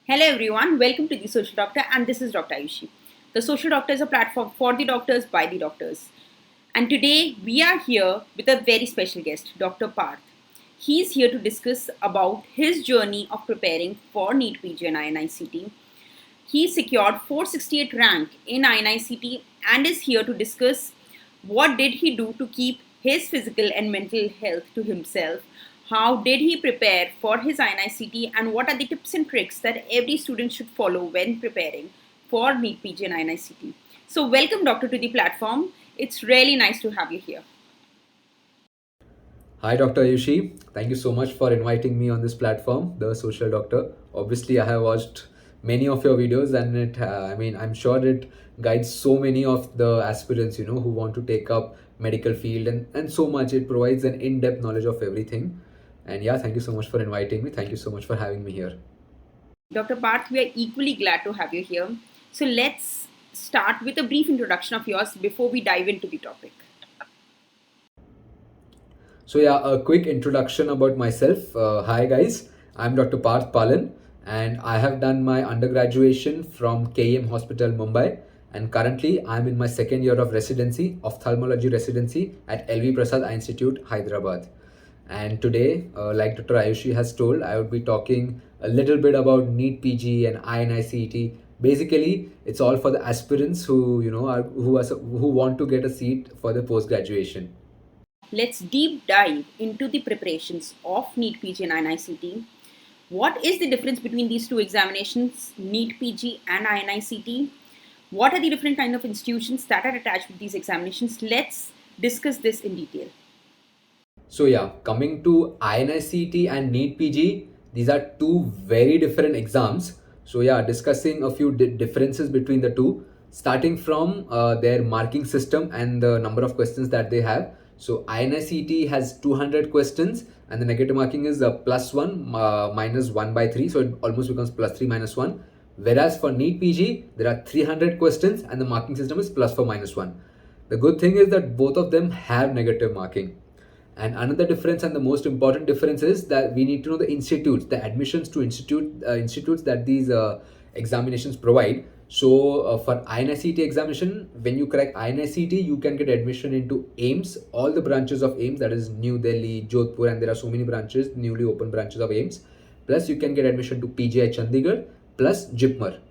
Hello everyone, welcome to The Social Doctor, and this is Dr. Ayushi. The Social Doctor is a platform for the doctors by the doctors. And today we are here with a very special guest, Dr. Parth. He's here to discuss about his journey of preparing for NEET-PG and INICET. He secured 468 rank in INICET and is here to discuss what did he do to keep his physical and mental health to himself. How did he prepare for his INICET and what are the tips and tricks that every student should follow when preparing for NEET-PG and INICET. So welcome Doctor to the platform. It's really nice to have you here. Hi, Dr. Ayushi. Thank you so much for inviting me on this platform, The Social Doctor. Obviously, I have watched many of your videos, and I'm sure it guides so many of the aspirants, who want to take up medical field and so much. It provides an in-depth knowledge of everything. And yeah, thank you so much for inviting me. Thank you so much for having me here. Dr. Parth, we are equally glad to have you here. So let's start with a brief introduction of yours before we dive into the topic. So yeah, a quick introduction about myself. Hi guys, I'm Dr. Parth Palan and I have done my undergraduation from KEM Hospital, Mumbai, and currently I'm in my second year of residency, ophthalmology residency at LV Prasad Eye Institute, Hyderabad. And today, like Dr. Ayushi has told, I would be talking a little bit about NEET-PG and INICET. Basically, it's all for the aspirants who want to get a seat for the post graduation. Let's deep dive into the preparations of NEET-PG and INICET. What is the difference between these two examinations, NEET-PG and INICET? What are the different kind of institutions that are attached with these examinations? Let's discuss this in detail. So yeah, coming to INICET and NEET-PG, these are two very different exams. So yeah, discussing a few differences between the two, starting from their marking system and the number of questions that they have. So INICET has 200 questions and the negative marking is plus 1 minus 1 by 3. So it almost becomes plus 3 minus 1. Whereas for NEET-PG, there are 300 questions and the marking system is plus 4 minus 1. The good thing is that both of them have negative marking. And another difference, and the most important difference, is that we need to know the institutes, the admissions to institutes that these examinations provide. So for INICET examination, when you crack INICET, you can get admission into AIMS, all the branches of AIMS, that is New Delhi, Jodhpur, and there are so many branches, newly opened branches of AIMS. Plus, you can get admission to PGI Chandigarh, plus JIPMER.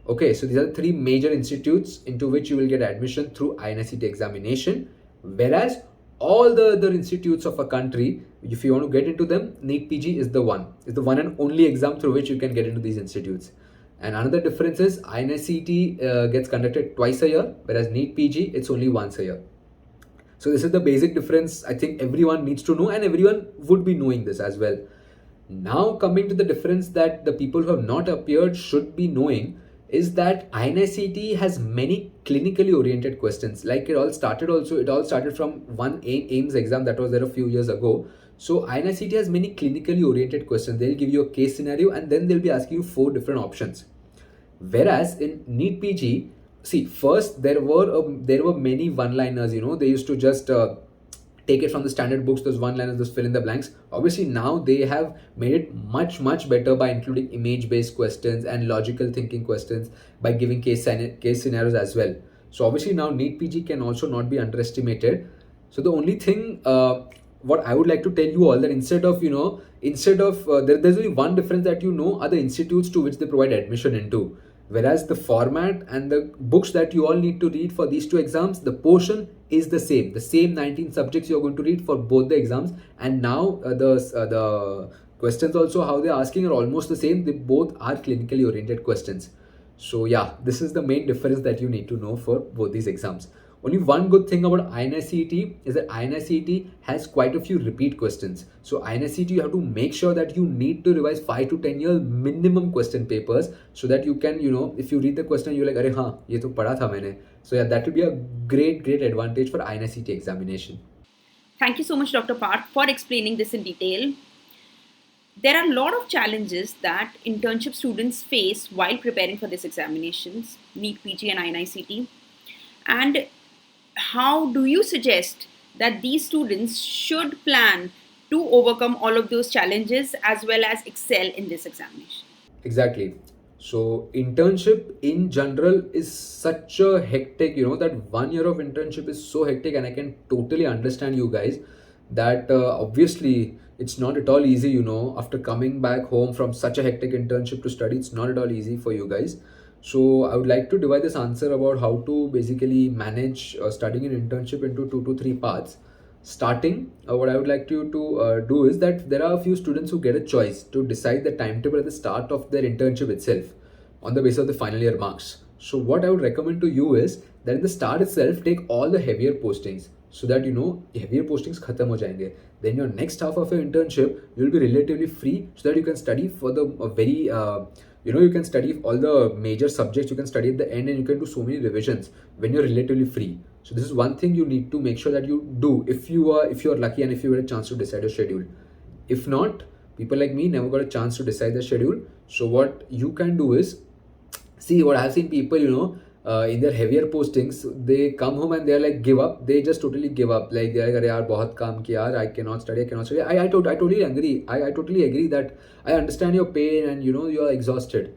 Okay, so these are the three major institutes into which you will get admission through INICET examination. Whereas all the other institutes of a country, if you want to get into them, NEET-PG is the one and only exam through which you can get into these institutes. And another difference is INICET gets conducted twice a year, whereas NEET-PG it's only once a year. So this is the basic difference I think everyone needs to know, and everyone would be knowing this as well. Now, coming to the difference that the people who have not appeared should be knowing is that INICET has many clinically oriented questions. Like it all started from one AIMS exam that was there a few years ago. So INICET has many clinically oriented questions. They'll give you a case scenario and then they'll be asking you 4 different options. Whereas in NEET-PG, see, first there were many one-liners. They used to just take it from the standard books, those one-liners, those fill in the blanks. Obviously, now they have made it much better by including image-based questions and logical thinking questions by giving case scenarios as well. So obviously now NEET-PG can also not be underestimated. So the only thing what I would like to tell you all, that there's only one difference that are the institutes to which they provide admission into. Whereas the format and the books that you all need to read for these two exams, the portion is the same 19 subjects you're going to read for both the exams. And now the questions also, how they're asking, are almost the same. They both are clinically oriented questions. So yeah, this is the main difference that you need to know for both these exams. Only one good thing about INICET is that INICET has quite a few repeat questions. So INICET, you have to make sure that you need to revise 5 to 10 year minimum question papers, so that you can, if you read the question, you're like, "Arey haan, ye to padha tha maine." So yeah, that will be a great advantage for INICET examination. Thank you so much, Dr. Parth, for explaining this in detail. There are a lot of challenges that internship students face while preparing for these examinations, NEET-PG and INICET. And how do you suggest that these students should plan to overcome all of those challenges as well as excel in this examination? Exactly. So internship in general is such a hectic, that 1 year of internship is so hectic, and I can totally understand you guys that obviously it's not at all easy, after coming back home from such a hectic internship to study, it's not at all easy for you guys. So I would like to divide this answer about how to basically manage studying an internship into 2 to 3 parts. Starting, what I would like to do is that there are a few students who get a choice to decide the timetable at the start of their internship itself on the basis of the final year marks. So what I would recommend to you is that in the start itself, take all the heavier postings so that heavier postings khatam ho jayenge. Then your next half of your internship, you will be relatively free so that you can study for the very you can study all the major subjects, you can study at the end, and you can do so many revisions when you're relatively free. So this is one thing you need to make sure that you do if you're lucky and if you get a chance to decide your schedule. If not, people like me never got a chance to decide the schedule. So what you can do is, see, what I've seen people, in their heavier postings, they come home and they're like give up. They just totally give up. Like they're like, yaar, bahut kaam kiya, I cannot study, I cannot study. I totally agree. I totally agree that I understand your pain and you are exhausted.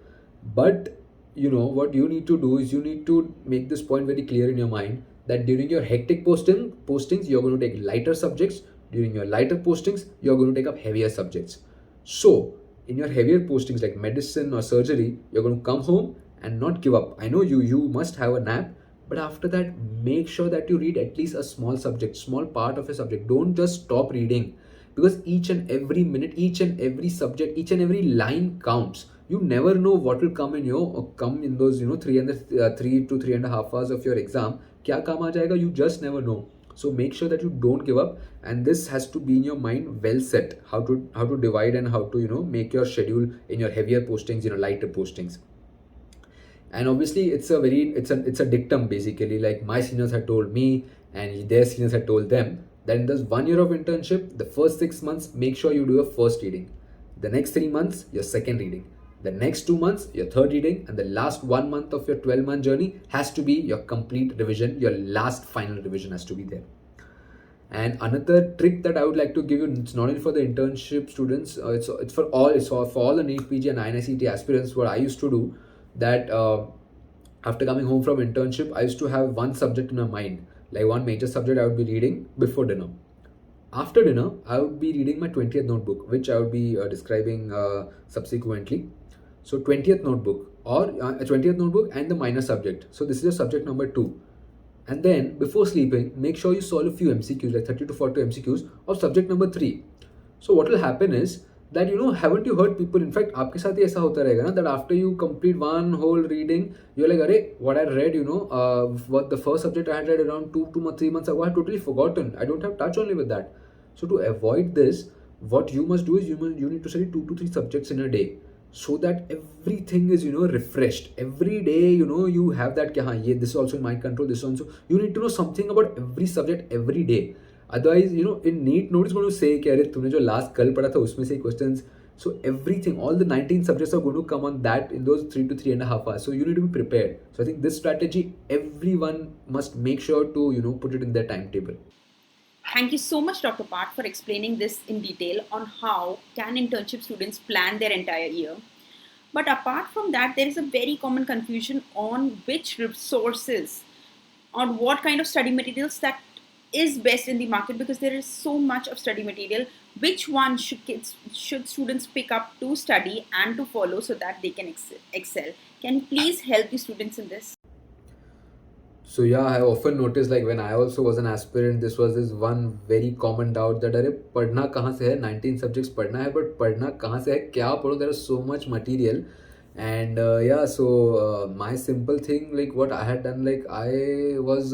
But what you need to do is you need to make this point very clear in your mind that during your hectic postings, you're going to take lighter subjects. During your lighter postings, you're going to take up heavier subjects. So in your heavier postings like medicine or surgery, you're going to come home and not give up. I know you must have a nap, but after that, make sure that you read at least a small subject, small part of a subject. Don't just stop reading, because each and every minute, each and every subject, each and every line counts. You never know what will come in those 3 to 3.5 hours of your exam. Kya काम आ जाएगा? You just never know. So make sure that you don't give up, and this has to be in your mind well set. How to divide and how to make your schedule in your heavier postings, lighter postings. And obviously it's a dictum, basically, like my seniors had told me and their seniors had told them, that in this 1 year of internship, the first 6 months, make sure you do your first reading. The next 3 months, your second reading. The next 2 months, your third reading. And the last 1 month of your 12-month journey has to be your complete revision. Your last final revision has to be there. And another trick that I would like to give you, it's not only for the internship students, it's for all the NEET-PG and INICET aspirants. What I used to do, that after coming home from internship, I used to have one subject in my mind, like one major subject I would be reading before dinner. After dinner, I would be reading my 20th notebook, which I would be describing subsequently. So 20th notebook, or 20th notebook and the minor subject. So this is your subject number 2. And then before sleeping, make sure you solve a few MCQs, like 30 to 40 MCQs of subject number 3. So what will happen is that, haven't you heard people, in fact, आपके साथ ही ऐसा होता रहेगा ना, that after you complete one whole reading, you're like, अरे, what I read, what the first subject I had read around 2 to 3 months ago, I totally forgotten. I don't have touch only with that. So to avoid this, what you must do is you need to study 2 to 3 subjects in a day, so that everything is refreshed every day. You have that, yeah, this is also in my control, this also. You need to know something about every subject every day. Otherwise, in NEET note is going to say कि अरे तूने जो last कल पढ़ा था उसमें से questions. So everything, all the 19 subjects are going to come on that in those 3 to 3.5 hours. So you need to be prepared. So I think this strategy, everyone must make sure to put it in their timetable. Thank you so much, Dr. Parth, for explaining this in detail on how can internship students plan their entire year. But apart from that, there is a very common confusion on which resources, on what kind of study materials that is best in the market, because there is so much of study material. Which one should students pick up to study and to follow so that they can excel? Can you please help the students in this? So yeah, I often noticed, like when I also was an aspirant, this was this one very common doubt that अरे पढ़ना कहाँ से है, 19 subjects पढ़ना है, but पढ़ना कहाँ से है, क्या पढ़ो? There is so much material. And yeah, so my simple thing, like what I had done, like I was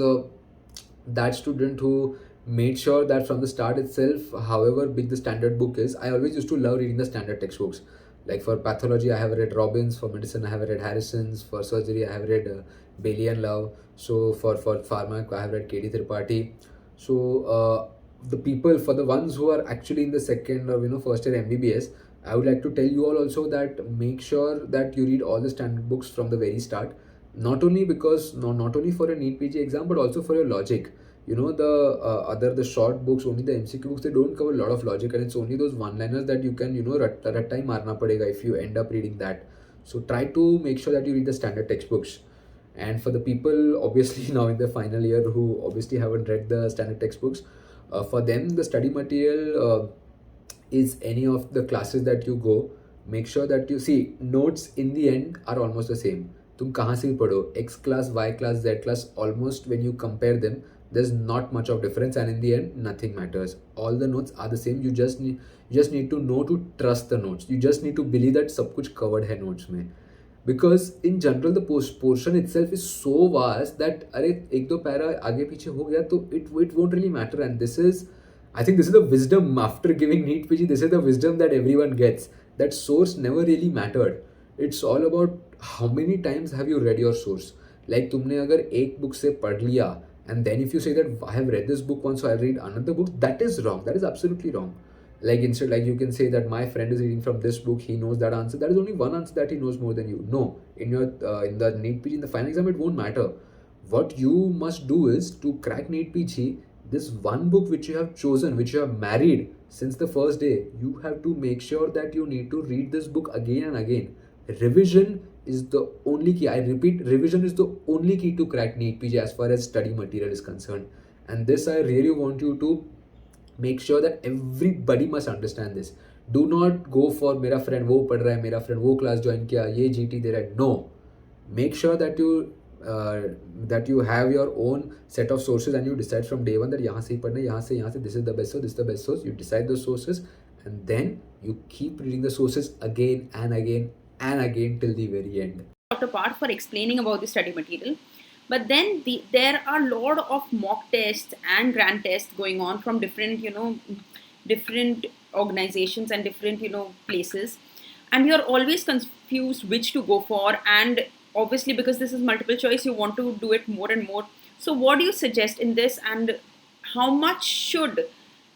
that student who made sure that from the start itself, however big the standard book is, I always used to love reading the standard textbooks. Like for pathology, I have read Robbins. For medicine, I have read Harrison's. For surgery, I have read Bailey and Love. So for pharma, I have read K.D. Tripathi. So the people, for the ones who are actually in the second or first year MBBS, I would like to tell you all also that make sure that you read all the standard books from the very start. Not only because not only for a NEET-PG exam, but also for your logic. The short books, only the MCQ books, they don't cover a lot of logic, and it's only those one-liners that you can ratta marna padega if you end up reading that. So try to make sure that you read the standard textbooks. And for the people obviously now in the final year who obviously haven't read the standard textbooks, for them the study material is any of the classes that you go. Make sure that you see notes in the end are almost the same. तुम कहाँ से भी पढ़ो, X class, Y class, Z class, almost when you compare them, there's not much of difference, and in the end nothing matters. All the notes are the same. You just need to know to trust the notes. You just need to believe that सब कुछ covered है notes में. Because in general the portion itself is so vast that अरे एक दो para आगे पीछे हो गया तो it won't really matter. And this is, I think this is the wisdom after giving NEET-PG. This is the wisdom that everyone gets. That source never really mattered. It's all about how many times have you read your source. Like तुमने अगर एक book से पढ़ लिया and then if you say that I have read this book once so I read another book, that is wrong. That is absolutely wrong. Like instead, like you can say that my friend is reading from this book, he knows that answer. That is only one answer that he knows more than you. No, in the NEET-PG, in the final exam, it won't matter. What you must do is to crack NEET-PG. This one book which you have chosen, which you have married since the first day, you have to make sure that you need to read this book again and again. Revision is the only key. I repeat, revision is the only key to crack NEET-PG as far as study material is concerned. And this I really want you to make sure that everybody must understand this. Do not go for मेरा friend वो पढ़ रहा है, मेरा friend वो class join किया, ये GT दे रहा है. No, make sure that you have your own set of sources and you decide from day one that यहाँ से ही पढ़ना है, यहाँ से this is the best source, this is the best source. You decide those sources and then you keep reading the sources again and again and again till the very end. Dr. Parth for explaining about the study material. But then there are a lot of mock tests and grand tests going on from different organizations and different, places. And you're always confused which to go for. And obviously, because this is multiple choice, you want to do it more and more. So what do you suggest in this, and how much should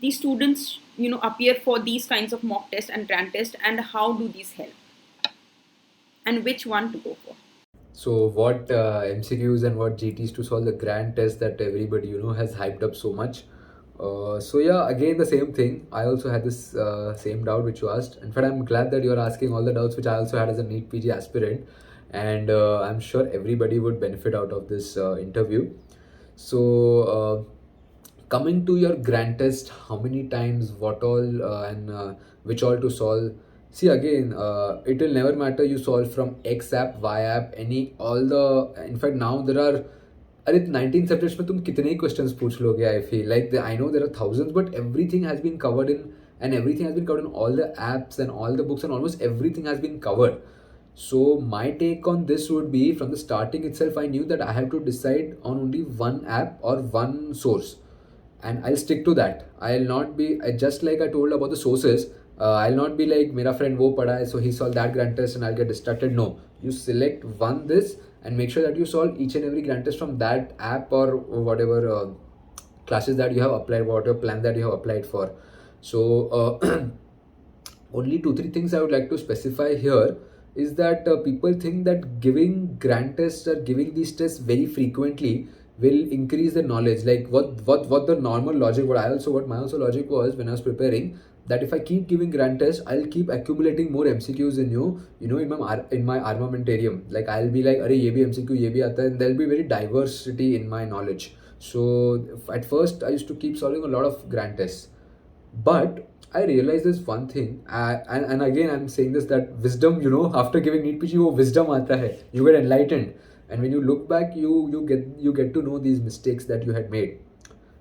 the students, appear for these kinds of mock tests and grand tests, and how do these help? And which one to go for? So what MCQs and what GTs to solve the grand test that everybody has hyped up so much. So yeah, again the same thing. I also had this same doubt which you asked. In fact, I'm glad that you're asking all the doubts which I also had as a NEET-PG aspirant, and I'm sure everybody would benefit out of this interview. So coming to your grand test, how many times, what all, and which all to solve. See again, it will never matter you solve from X app, Y app, all the. In fact, now there are. अरे 19 subjects में तुम कितने ही questions पूछ लोगे? I feel like I know there are thousands, but everything has been covered in all the apps and all the books, and almost everything has been covered. So my take on this would be, from the starting itself, I knew that I have to decide on only one app or one source, and I'll stick to that. I'll not be just like I told about the sources. I'll not be like मेरा friend वो पढ़ा है so he solved that grand test and I'll get distracted. No, you select one this and make sure that you solve each and every grand test from that app or whatever classes that you have applied, whatever plan that you have applied for. So only 2-3 things I would like to specify here is that people think that giving grand tests or giving these tests very frequently will increase the knowledge. Like what the normal logic, what my also logic was when I was preparing, that if I keep giving grand tests, I'll keep accumulating more MCQs in my armamentarium. Like I'll be like, अरे ये भी MCQ ये भी आता है, and there'll be very diversity in my knowledge. So at first I used to keep solving a lot of grand tests, but I realized this one thing, and again I'm saying this, that wisdom, after giving NEET-PG, वो wisdom आता है. You get enlightened, and when you look back, you get to know these mistakes that you had made.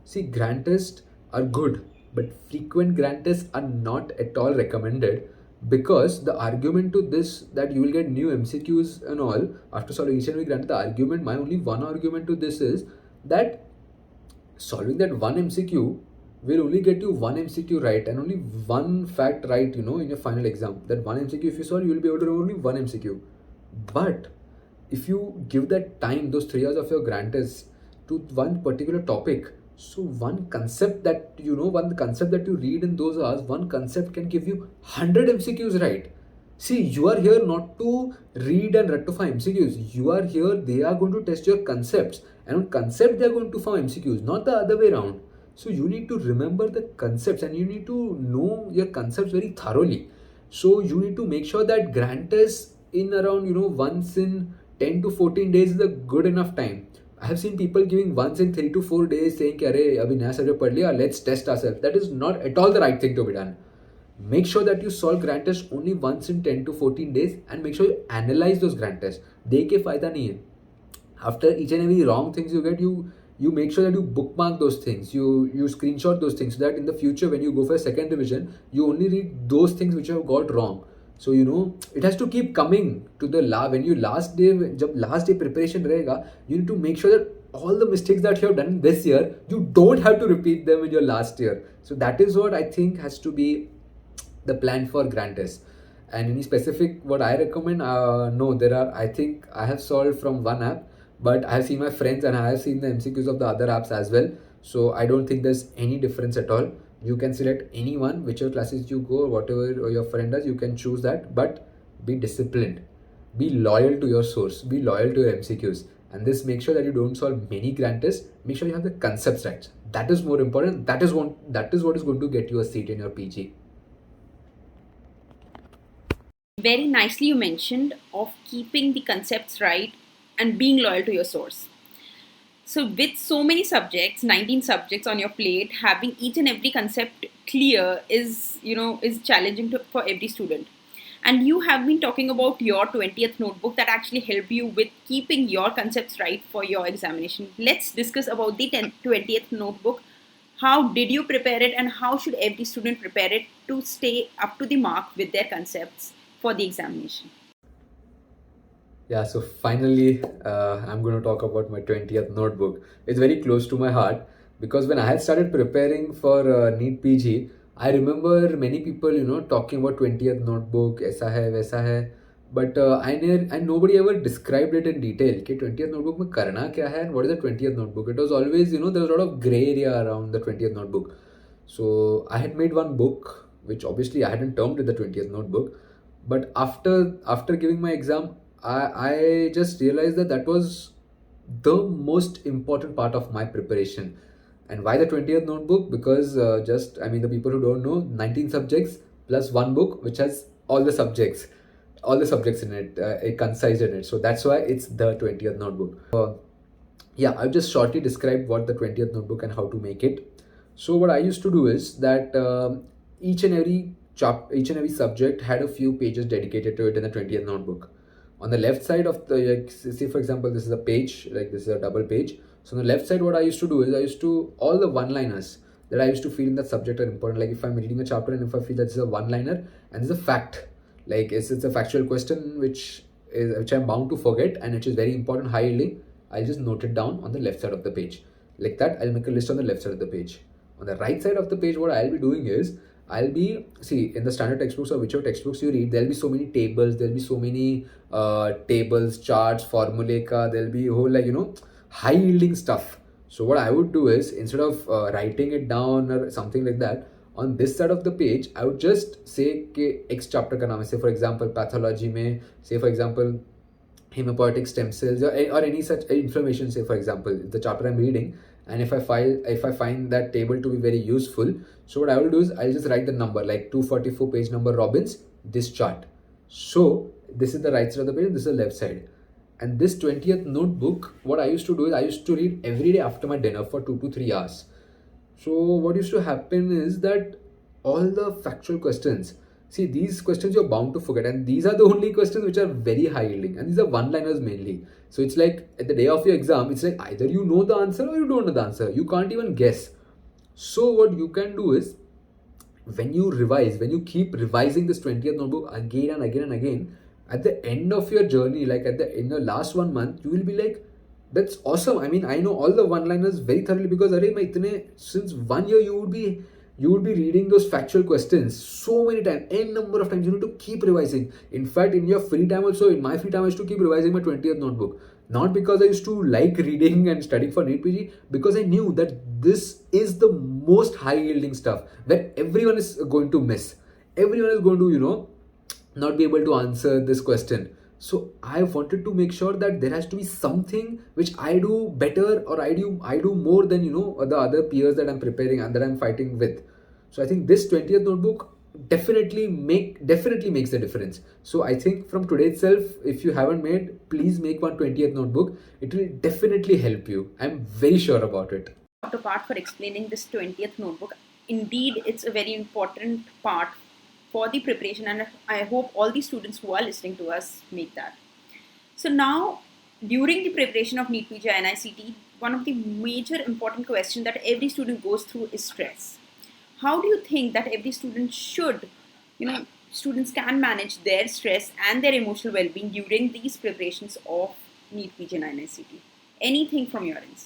See, grand tests are good, but frequent grand tests are not at all recommended, because the argument to this, that you will get new MCQs and all after solving each and every grand test, my only one argument to this is that solving that one MCQ will only get you one MCQ right and only one fact right, in your final exam. That one MCQ, if you solve, you will be able to know only one MCQ. But if you give that time, those 3 hours of your grand test, to one particular topic, so one concept that you read in those hours, one concept can give you 100 MCQs right. See, you are here not to read and rectify MCQs. You are here, they are going to test your concepts, and on concept they are going to form MCQs, not the other way around. So you need to remember the concepts and you need to know your concepts very thoroughly. So you need to make sure that grand test in around, once in 10 to 14 days is a good enough time. I have seen people giving once in 3 to 4 days saying, Arey, abhi naya subject pad liya, let's test ourselves. That is not at all the right thing to be done. Make sure that you solve grant test only once in 10 to 14 days and make sure you analyze those grant tests. देख के फायदा नहीं है. After each and every wrong things you get, you make sure that you bookmark those things, you screenshot those things, so that in the future when you go for a second revision, you only read those things which you have got wrong. So it has to keep coming to the when you last day, जब last day preparation रहेगा, you need to make sure that all the mistakes that you have done this year, you don't have to repeat them in your last year. So that is what I think has to be the plan for grant test. And any specific what I recommend, no, there are, I think I have solved from one app, but I have seen my friends and I have seen the MCQs of the other apps as well. So I don't think there's any difference at all. You can select anyone, whichever classes you go, whatever your friend does, you can choose that, but be disciplined, be loyal to your source, be loyal to your MCQs, and this make sure that you don't solve many grant tests. Make sure you have the concepts right. That is more important. That is what is going to get you a seat in your PG. Very nicely you mentioned of keeping the concepts right and being loyal to your source. So with so many subjects, 19 subjects on your plate, having each and every concept clear is challenging for every student. And you have been talking about your 20th notebook that actually helped you with keeping your concepts right for your examination. Let's discuss about the 20th notebook. How did you prepare it and how should every student prepare it to stay up to the mark with their concepts for the examination? Yeah, so finally, I'm going to talk about my 20th notebook. It's very close to my heart because when I had started preparing for NEET-PG, I remember many people, talking about 20th notebook, aisa hai, वैसा है. But and nobody ever described it in detail. कि 20th notebook में करना क्या है and what is the 20th notebook? It was always, there was a lot of gray area around the 20th notebook. So I had made one book, which obviously I hadn't termed it the 20th notebook. But after giving my exam, I just realized that was the most important part of my preparation. And why the 20th notebook? Because the people who don't know, 19 subjects plus one book which has all the subjects in it, concise in it. So that's why it's the 20th notebook. I've just shortly described what the 20th notebook and how to make it. So what I used to do is that each and every subject had a few pages dedicated to it in the 20th notebook. On the left side of the, say for example, this is a page, like this is a double page. So on the left side, what I used to do is all the one-liners that I used to feel in that subject are important. Like if I'm reading a chapter and if I feel that this is a one-liner and this is a fact, like it's a factual question which I'm bound to forget and which is very important, high yielding, I'll just note it down on the left side of the page. Like that, I'll make a list on the left side of the page. On the right side of the page, what I'll be doing is, in the standard textbooks or whichever textbooks you read, there'll be so many tables, there'll be so many tables, charts, formulae, there'll be whole high yielding stuff. So what I would do is, instead of writing it down or something like that, on this side of the page, I would just say कि X chapter का नाम है, say for example pathology में, say for example hematopoietic stem cells or any such inflammation, say for example the chapter I'm reading, and if I find that table to be very useful, so what I will do is I'll just write the number like 244 page number Robbins, this chart. So this is the right side of the page and this is the left side. And this 20th notebook, what I used to do is I used to read every day after my dinner for 2 to 3 hours. So what used to happen is that all the factual questions, see these questions you're bound to forget, and these are the only questions which are very high yielding, and these are one-liners mainly. So it's like at the day of your exam, it's like either you know the answer or you don't know the answer. You can't even guess. So what you can do is, when you keep revising this 20th notebook again and again and again, at the end of your journey, like in the last 1 month, you will be like, that's awesome. I mean, I know all the one-liners very thoroughly because since 1 year you would be reading those factual questions so many times, n number of times. You need to keep revising. In fact, in your free time also, in my free time, I used to keep revising my 20th notebook. Not because I used to like reading and studying for NEET-PG, because I knew that this is the most high-yielding stuff where everyone is going to miss. Everyone is going to, not be able to answer this question. So I wanted to make sure that there has to be something which I do better, or I do more than the other peers that I'm preparing and that I'm fighting with. So I think this 20th notebook definitely makes the difference. So I think from today itself, if you haven't made, please make one 20th notebook. It will definitely help you. I'm very sure about it. Dr. Parth, for explaining this 20th notebook. Indeed, it's a very important part for the preparation, and I hope all the students who are listening to us make that. So now, during the preparation of NEET-PG and NICT, one of the major important questions that every student goes through is stress. How do you think that every student should, students can manage their stress and their emotional well-being during these preparations of NEET-PG and NICT? Anything from your end?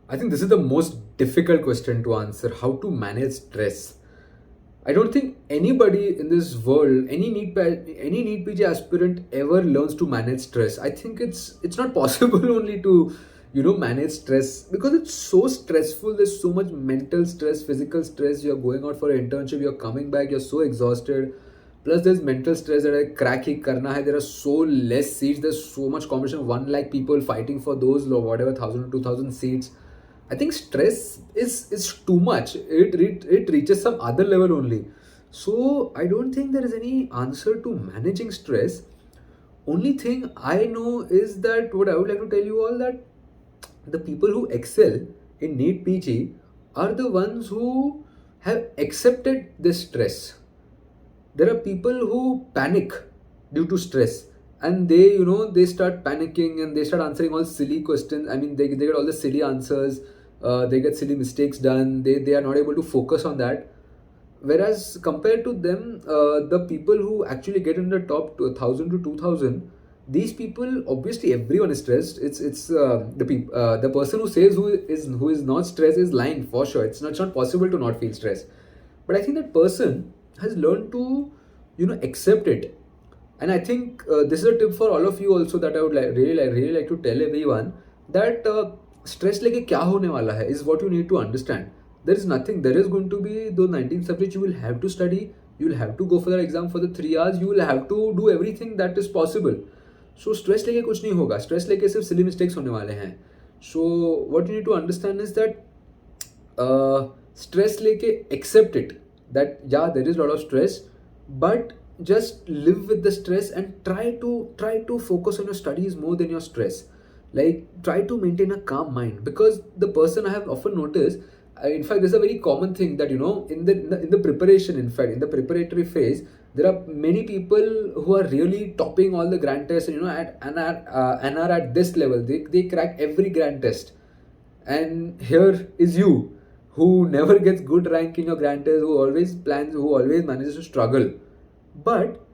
I think this is the most difficult question to answer, how to manage stress. I don't think anybody in this world, any NEET PG aspirant ever learns to manage stress. I think it's not possible only to manage stress, because it's so stressful. There's so much mental stress, physical stress. You're going out for an internship, you're coming back, you're so exhausted. Plus there's mental stress that I crack hi karna hai. There are so less seats. There's so much competition. 1 lakh people fighting for those whatever 1,000 to 2,000 seats. I think stress is too much. It reaches some other level only. So I don't think there is any answer to managing stress. Only thing I know is that what I would like to tell you all, that the people who excel in NEET PG are the ones who have accepted this stress. There are people who panic due to stress, and they start panicking and they start answering all silly questions. I mean, they get all the silly answers. They get silly mistakes done. They are not able to focus on that. Whereas compared to them, the people who actually get in the top 1,000 to 2,000, these people, obviously everyone is stressed. The person who says who is not stressed is lying for sure. It's not possible to not feel stress. But I think that person has learned to accept it. And I think this is a tip for all of you also, that I would really like to tell everyone, that stress लेके क्या होने वाला है is what you need to understand. There is nothing. There is going to be those 19 subjects you will have to study. You will have to go for the exam for the 3 hours. You will have to do everything that is possible. So stress लेके कुछ नहीं होगा. Stress लेके सिर्फ silly mistakes होने वाले हैं. So what you need to understand is that stress लेके accept it, that yeah, there is a lot of stress, but just live with the stress and try to focus on your studies more than your stress. Like, try to maintain a calm mind, because the person I have often noticed, in fact, there's a very common thing that in the preparation, in fact, in the preparatory phase, there are many people who are really topping all the grand tests, and and are at this level. They crack every grand test, and here is you, who never gets good rank in your grand test, who always manages to struggle. But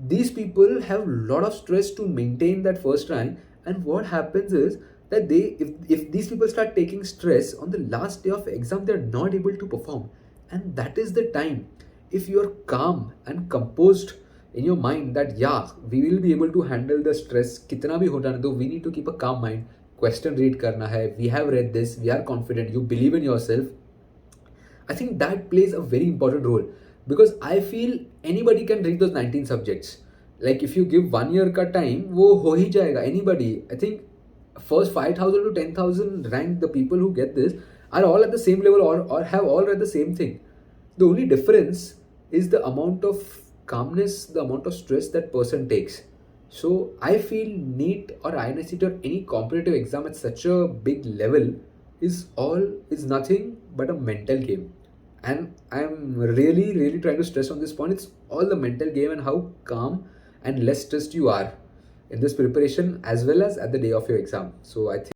these people have a lot of stress to maintain that first rank. And what happens is that if these people start taking stress on the last day of exam, they're not able to perform. And that is the time, if you're calm and composed in your mind, that yeah, we will be able to handle the stress kitna bhi hota na do, we need to keep a calm mind. Question read karna hai, we have read this, we are confident, you believe in yourself. I think that plays a very important role, because I feel anybody can read those 19 subjects. Like, if you give 1 year ka time, wo ho hi jayega. Anybody. I think first 5,000 to 10,000 rank, the people who get this are all at the same level, or have all read the same thing. The only difference is the amount of calmness, the amount of stress that person takes. So I feel NEET or INICET or any competitive exam at such a big level is nothing but a mental game. And I'm really trying to stress on this point. It's all the mental game, and how calm and less stressed you are in this preparation, as well as at the day of your exam. So I think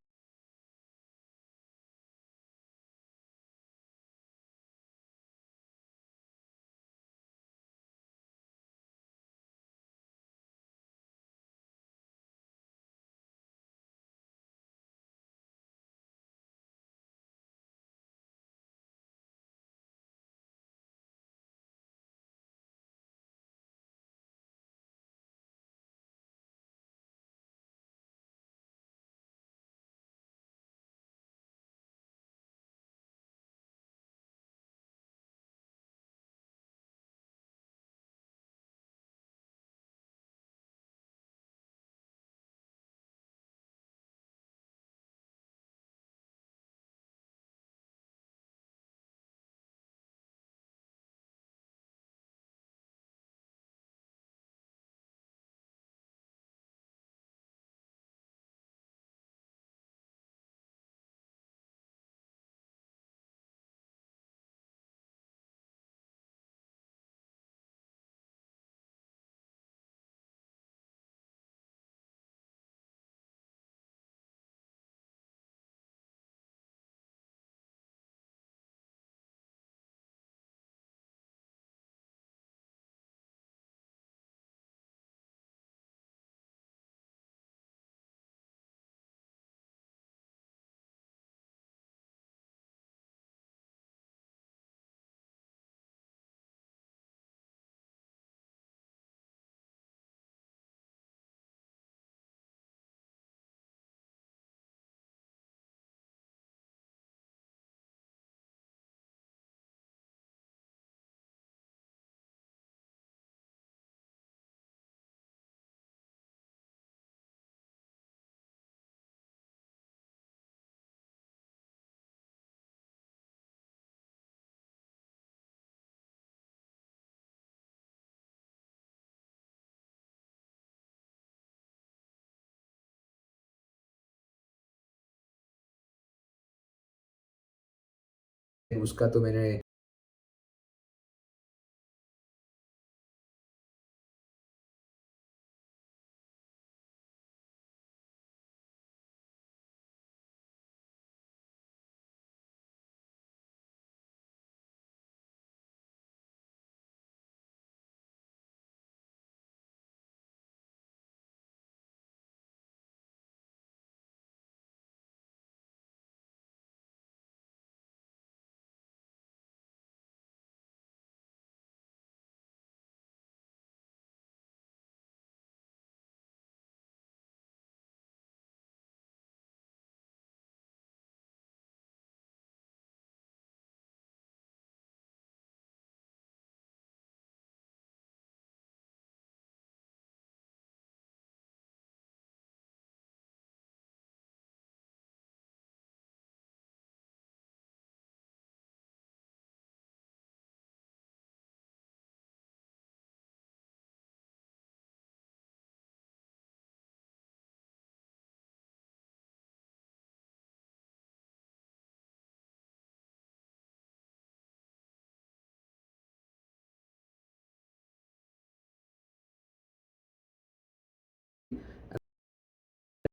उसका तो मैंने